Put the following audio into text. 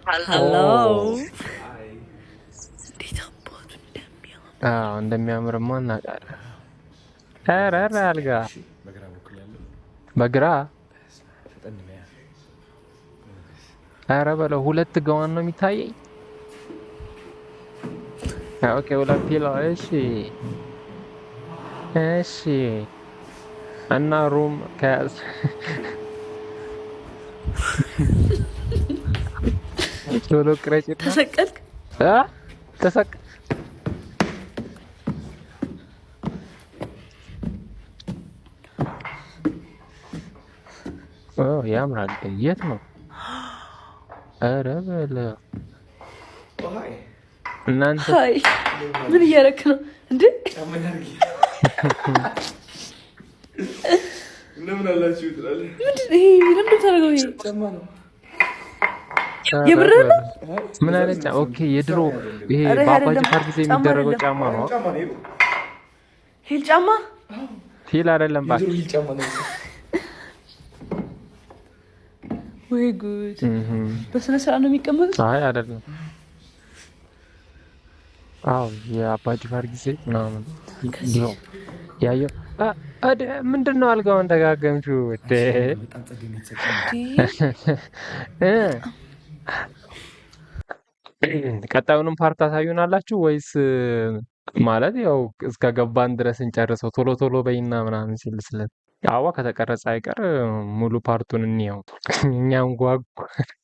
ኦ እንዴት አባቱ እንደሚያምር አዎ፣ እንደሚያምርማ እናውቃለን። ኧረ ኧረ አልጋ በግራ በኩል ያለው በግራ ፈጠን በያ። ኧረ በለው ሁለት ገዋን ነው የሚታየኝ። ኦኬ ሁለት ፒሎ። እሺ እሺ። እና ሩም ከያዝ ቶሎ ቅረጭና ተሰቀልክ። አ ተሰቅ ኦ ያምራል። የት ነው? ኧረ በለው ኦሃይ እናንተ ሀይ ምን እያደረክ ነው እንዴ? ጫማ ያርጊ እንደምን አላችሁ ትላለህ። ምንድን ይሄ ለምን ታደርገው? ይሄ ጫማ ነው። የብር ነው? ምን አይነት ጫማ? ኦኬ የድሮ ይሄ ኧረ በአባጅ አይደለም፣ ፓርክ ጊዜ ጫማ የሚደረገው አይደለም። ጫማ ነው። ጫማ ነው። ሂል ጫማ ሂል አይደለም የድሮ እባክህ። ሂል ጫማ ነው። ወይ ጉድ! በስነ ስርዓት ነው የሚቀመጡት። አይ አይደለም። አዎ የአባጅፋር ጊዜ ምናምን ድሮ ያየው ምንድን ነው? አልጋውን ደጋገምሽው እንደ በጣም ጸደኝ የተሰቀለ ቀጣዩንም ፓርት ታሳዩናላችሁ ወይስ ማለት ያው እስከ ገባን ድረስ እንጨርሰው ቶሎ ቶሎ በይና ምናምን ሲል ስለ አዋ ከተቀረጸ አይቀር ሙሉ ፓርቱን እንየው እኛም ጓጉ